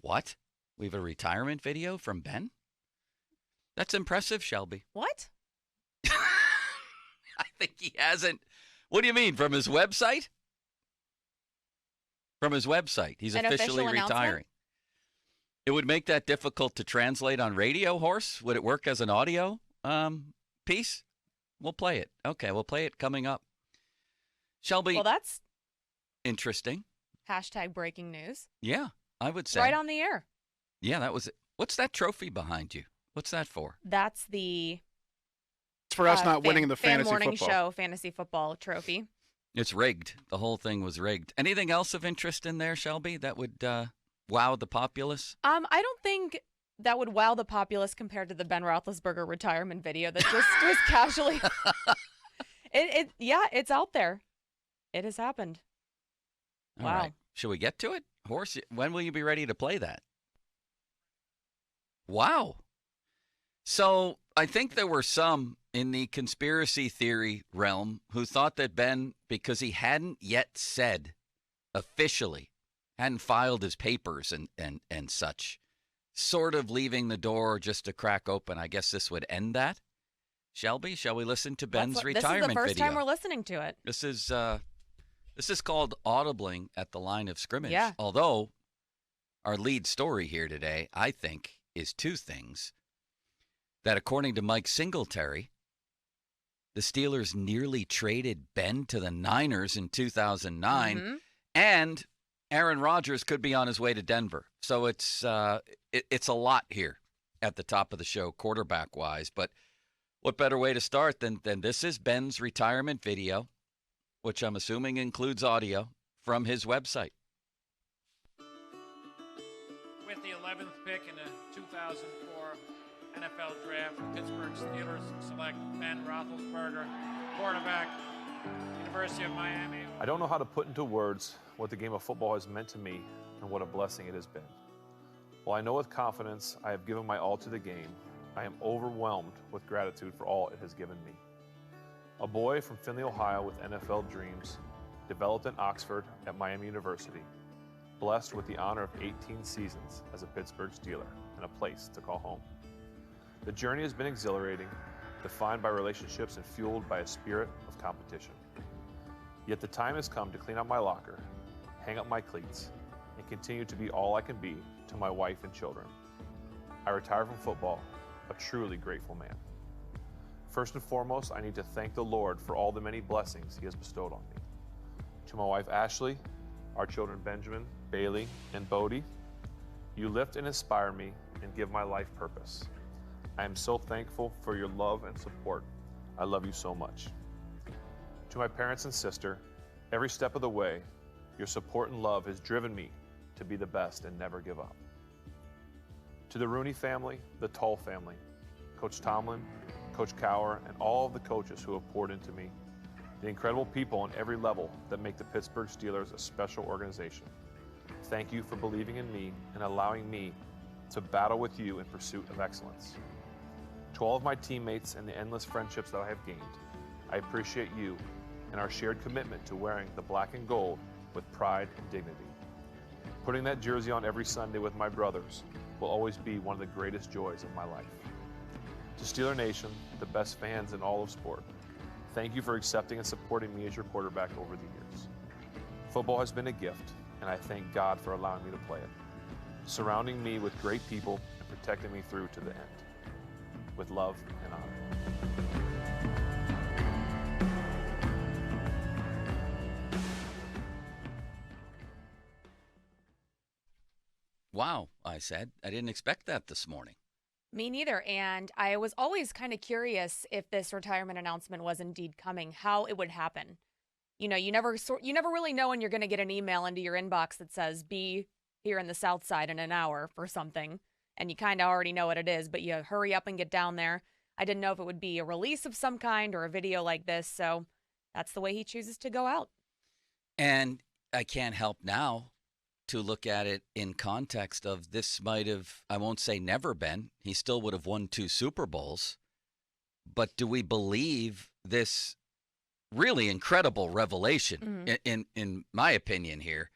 What? We have a retirement video from Ben? That's impressive, Shelby. What? I think he hasn't. What do you mean? From his website? From his website. He's An officially official announcement? retiring. It would make that difficult to translate on radio, Horse? Would it work as an audio piece? We'll play it. Okay, we'll play it coming up. Shelby. Well, that's interesting. hashtag breaking news. Yeah, I would say. Right on the air. Yeah, that was it. What's that trophy behind you? What's that for? That's the It's for us not winning the fan fantasy morning football. show fantasy football trophy. It's rigged. The whole thing was rigged. Anything else of interest in there, Shelby, that would wow the populace? I don't think that would wow the populace compared to the Ben Roethlisberger retirement video that just was casually. It's out there. It has happened. All Wow. right. Should we get to it? Horse, when will you be ready to play that? Wow. So I think there were some in the conspiracy theory realm who thought that Ben, because he hadn't yet said officially, hadn't filed his papers and such, sort of leaving the door just to crack open. I guess this would end that. Shelby, shall we listen to Ben's retirement video? This is the first time we're listening to it. This is called audibling at the line of scrimmage. Yeah. Although our lead story here today, I think, is two things. That according to Mike Singletary, the Steelers nearly traded Ben to the Niners in 2009, Mm-hmm. and Aaron Rodgers could be on his way to Denver. So it's a lot here at the top of the show, quarterback-wise. But what better way to start than this is Ben's retirement video, which I'm assuming includes audio, from his website. With the 11th pick in the 2004 NFL Draft, the Pittsburgh Steelers select Ben Roethlisberger, quarterback, University of Miami. I don't know how to put into words what the game of football has meant to me and what a blessing it has been. While I know with confidence I have given my all to the game, I am overwhelmed with gratitude for all it has given me. A boy from Findlay, Ohio with NFL dreams, developed in Oxford at Miami University, blessed with the honor of 18 seasons as a Pittsburgh Steeler and a place to call home. The journey has been exhilarating, defined by relationships and fueled by a spirit of competition. Yet the time has come to clean up my locker, hang up my cleats, and continue to be all I can be to my wife and children. I retire from football, a truly grateful man. First and foremost, I need to thank the Lord for all the many blessings He has bestowed on me. To my wife Ashley, our children Benjamin, Bailey, and Bodie, you lift and inspire me and give my life purpose. I am so thankful for your love and support. I love you so much. To my parents and sister, every step of the way, your support and love has driven me to be the best and never give up. To the Rooney family, the Tull family, Coach Tomlin, Coach Cowher, and all of the coaches who have poured into me, the incredible people on every level that make the Pittsburgh Steelers a special organization. Thank you for believing in me and allowing me to battle with you in pursuit of excellence. To all of my teammates and the endless friendships that I have gained, I appreciate you and our shared commitment to wearing the black and gold with pride and dignity. Putting that jersey on every Sunday with my brothers will always be one of the greatest joys of my life. To Steeler Nation, the best fans in all of sport, thank you for accepting and supporting me as your quarterback over the years. Football has been a gift, and I thank God for allowing me to play it, surrounding me with great people and protecting me through to the end. With love and honor. Wow, I said. I didn't expect that this morning. Me neither. And I was always kind of curious if this retirement announcement was indeed coming, how it would happen. You know, you never really know when you're going to get an email into your inbox that says, be here in the South Side in an hour for something. And you kind of already know what it is, but you hurry up and get down there. I didn't know if it would be a release of some kind or a video like this. So that's the way he chooses to go out. And I can't help now to look at it in context of this might have, I won't say never been, he still would have won 2 Super Bowls. But do we believe this really incredible revelation, in my opinion here?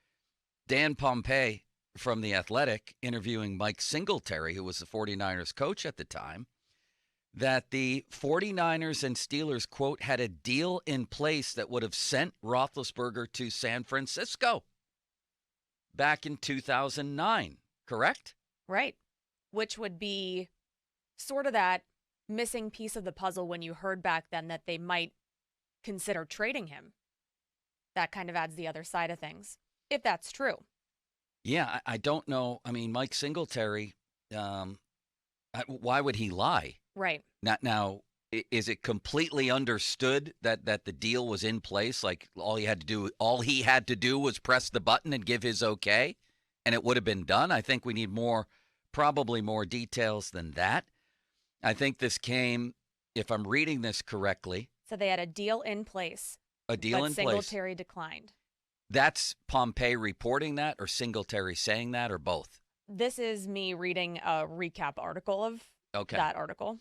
Dan Pompei from The Athletic interviewing Mike Singletary, who was the 49ers coach at the time, that the 49ers and Steelers, quote, had a deal in place that would have sent Roethlisberger to San Francisco back in 2009, correct? Right. Which would be sort of that missing piece of the puzzle when you heard back then that they might consider trading him. That kind of adds the other side of things, if that's true. Yeah, I don't know. I mean, Mike Singletary, why would he lie? Right. Now, is it completely understood that the deal was in place? Like all he had to do was press the button and give his okay, and it would have been done. I think we need probably more details than that. I think this came, if I'm reading this correctly. So they had a deal in place. A deal in place. Singletary declined. That's Pompey reporting that, or Singletary saying that, or both? This is me reading a recap article of that article.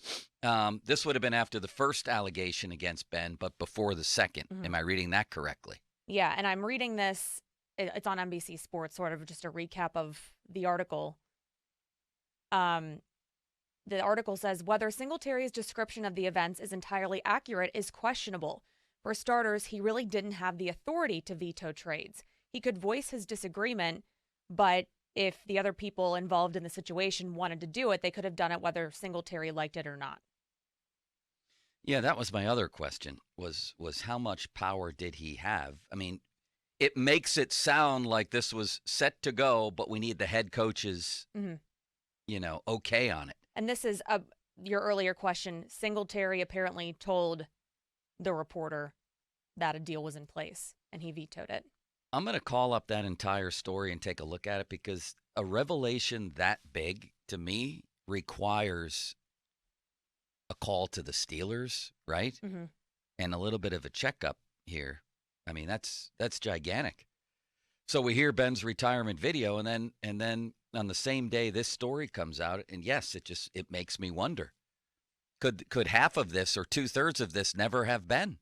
This would have been after the first allegation against Ben, but before the second. Mm-hmm. Am I reading that correctly? Yeah, and I'm reading this. It's on NBC Sports, sort of just a recap of the article. The article says, whether Singletary's description of the events is entirely accurate is questionable. For starters, he really didn't have the authority to veto trades. He could voice his disagreement, but if the other people involved in the situation wanted to do it, they could have done it whether Singletary liked it or not. Yeah, that was my other question, was how much power did he have? I mean, it makes it sound like this was set to go, but we need the head coach's, okay on it. And this is your earlier question. Singletary apparently told the reporter that a deal was in place, and he vetoed it. I'm going to call up that entire story and take a look at it, because a revelation that big, to me, requires a call to the Steelers, right? Mm-hmm. And a little bit of a checkup here. I mean, that's gigantic. So we hear Ben's retirement video, and then on the same day this story comes out, and yes, it makes me wonder. Could half of this or 2/3 of this never have been?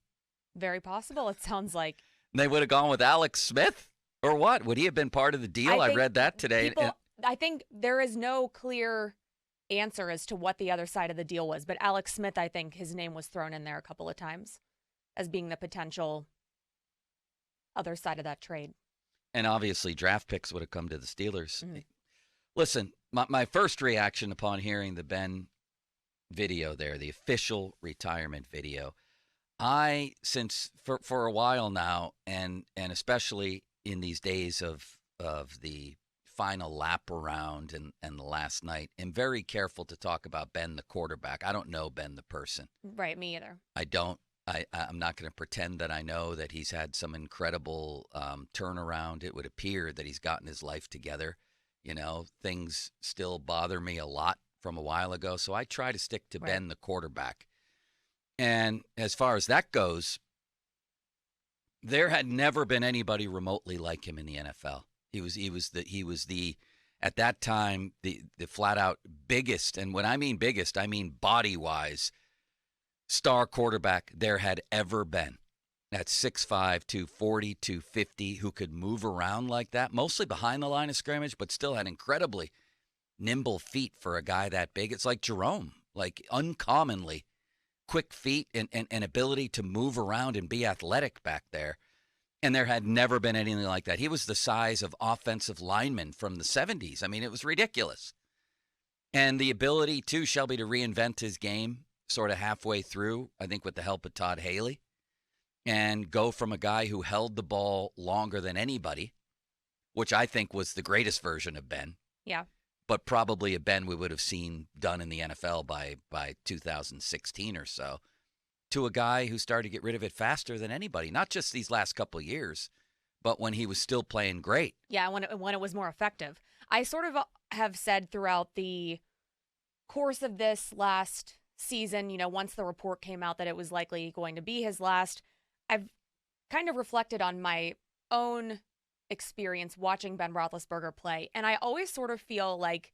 Very possible, it sounds like. They would have gone with Alex Smith, or what? Would he have been part of the deal? I read that today. I think there is no clear answer as to what the other side of the deal was, but Alex Smith, I think his name was thrown in there a couple of times as being the potential other side of that trade. And obviously draft picks would have come to the Steelers. Mm-hmm. Listen, my first reaction upon hearing the Ben video there, the official retirement video, since for a while now, and especially in these days of the final lap around and the last night, am very careful to talk about Ben the quarterback. I don't know Ben the person. Right, me either. I don't. I'm not going to pretend that I know that he's had some incredible turnaround. It would appear that he's gotten his life together. Things still bother me a lot from a while ago, so I try to stick to Ben the quarterback. And as far as that goes, there had never been anybody remotely like him in the NFL. He was the at that time the flat out biggest, and when I mean biggest, I mean body-wise, star quarterback there had ever been. At 6'5", 240, 250, who could move around like that, mostly behind the line of scrimmage, but still had incredibly nimble feet for a guy that big. It's like Jerome, like uncommonly quick feet and ability to move around and be athletic back there. And there had never been anything like that. He was the size of offensive linemen from the 70s. I mean, it was ridiculous. And the ability, too, Shelby, to reinvent his game sort of halfway through, I think with the help of Todd Haley, and go from a guy who held the ball longer than anybody, which I think was the greatest version of Ben. Yeah. But probably a Ben we would have seen done in the NFL by 2016 or so, to a guy who started to get rid of it faster than anybody, not just these last couple of years, but when he was still playing great. Yeah, when it was more effective. I sort of have said throughout the course of this last season, once the report came out that it was likely going to be his last, I've kind of reflected on my own experience watching Ben Roethlisberger play. And I always sort of feel like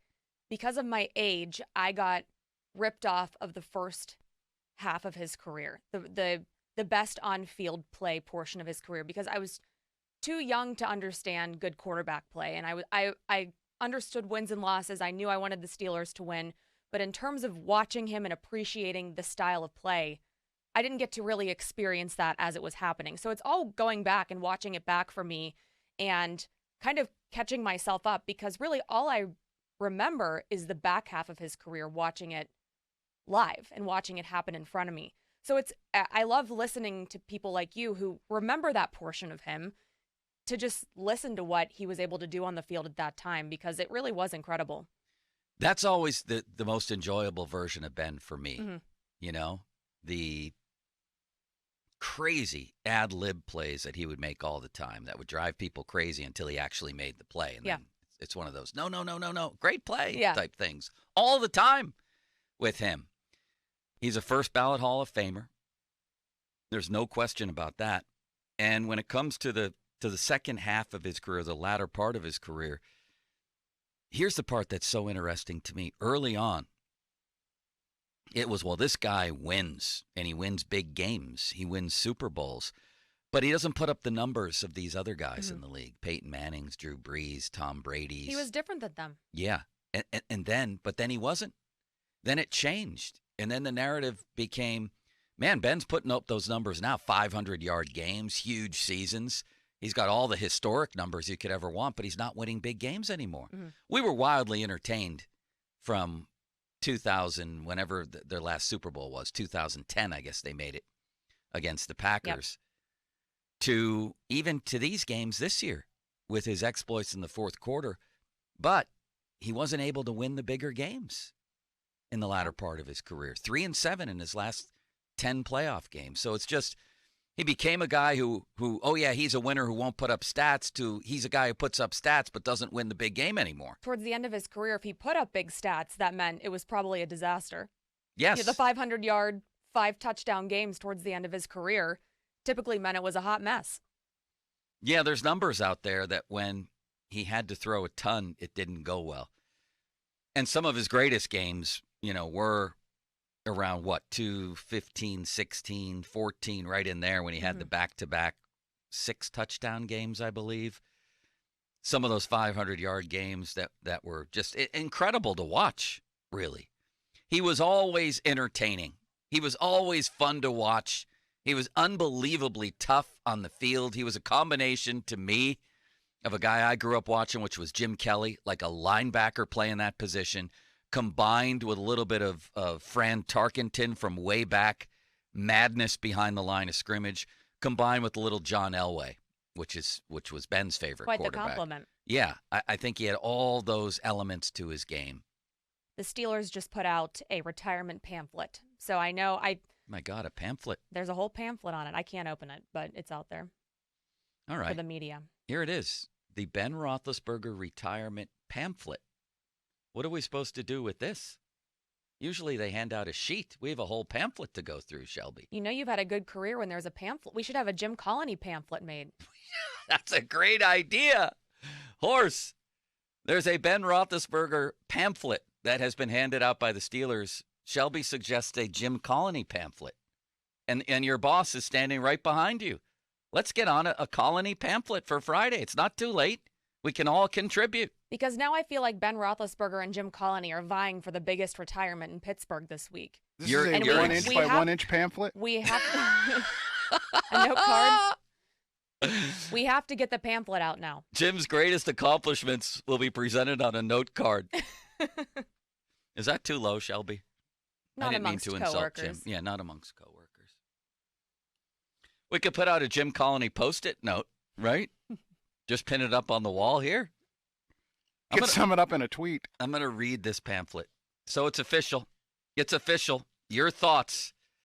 because of my age, I got ripped off of the first half of his career, the best on-field play portion of his career, because I was too young to understand good quarterback play. And I understood wins and losses. I knew I wanted the Steelers to win. But in terms of watching him and appreciating the style of play, I didn't get to really experience that as it was happening. So it's all going back and watching it back for me and kind of catching myself up, because really all I remember is the back half of his career, watching it live and watching it happen in front of me. So I love listening to people like you who remember that portion of him, to just listen to what he was able to do on the field at that time, because it really was incredible. That's always the most enjoyable version of Ben for me. Mm-hmm. You know, the crazy ad-lib plays that he would make all the time that would drive people crazy until he actually made the play. And then it's one of those, no, great play type things all the time with him. He's a first ballot Hall of Famer. There's no question about that. And when it comes to the second half of his career, the latter part of his career, here's the part that's so interesting to me. Early on, it was, well, this guy wins, and he wins big games. He wins Super Bowls. But he doesn't put up the numbers of these other guys in the league. Peyton Manning's, Drew Brees, Tom Brady's. He was different than them. Yeah. And then he wasn't. Then it changed. And then the narrative became, man, Ben's putting up those numbers now, 500-yard games, huge seasons. He's got all the historic numbers you could ever want, but he's not winning big games anymore. Mm-hmm. We were wildly entertained from 2000, whenever their last Super Bowl was, 2010, I guess they made it against the Packers, to even to these games this year with his exploits in the fourth quarter. But he wasn't able to win the bigger games in the latter part of his career. 3-7 in his last 10 playoff games. So it's just, he became a guy who, oh yeah, he's a winner who won't put up stats, to he's a guy who puts up stats but doesn't win the big game anymore. Towards the end of his career, if he put up big stats, that meant it was probably a disaster. Yes. The 500-yard, 5-touchdown games towards the end of his career typically meant it was a hot mess. Yeah, there's numbers out there that when he had to throw a ton, it didn't go well. And some of his greatest games, were around, 215, 16, 14, right in there when he had the back-to-back 6 touchdown games, I believe. Some of those 500-yard games that were just incredible to watch, really. He was always entertaining. He was always fun to watch. He was unbelievably tough on the field. He was a combination, to me, of a guy I grew up watching, which was Jim Kelly, like a linebacker playing that position, combined with a little bit of Fran Tarkenton from way back, madness behind the line of scrimmage, combined with a little John Elway, which was Ben's favorite quarterback. Quite the compliment. Yeah, I think he had all those elements to his game. The Steelers just put out a retirement pamphlet. So I know My God, a pamphlet. There's a whole pamphlet on it. I can't open it, but it's out there. All right. For the media. Here it is. The Ben Roethlisberger retirement pamphlet. What are we supposed to do with this? Usually they hand out a sheet. We have a whole pamphlet to go through, Shelby. You've had a good career when there's a pamphlet. We should have a Jim Colony pamphlet made. That's a great idea. Horse. There's a Ben Roethlisberger pamphlet that has been handed out by the Steelers. Shelby suggests a Jim Colony pamphlet. And your boss is standing right behind you. Let's get on a Colony pamphlet for Friday. It's not too late. We can all contribute. Because now I feel like Ben Roethlisberger and Jim Colony are vying for the biggest retirement in Pittsburgh this week. This is a 1-inch by 1-inch pamphlet? We have a note card. We have to get the pamphlet out now. Jim's greatest accomplishments will be presented on a note card. Is that too low, Shelby? Not I didn't mean amongst to insult coworkers. Jim. Yeah, not amongst coworkers. We could put out a Jim Colony Post-it note, right? Just pin it up on the wall here. Sum it up in a tweet. I'm going to read this pamphlet. So it's official. It's official. Your thoughts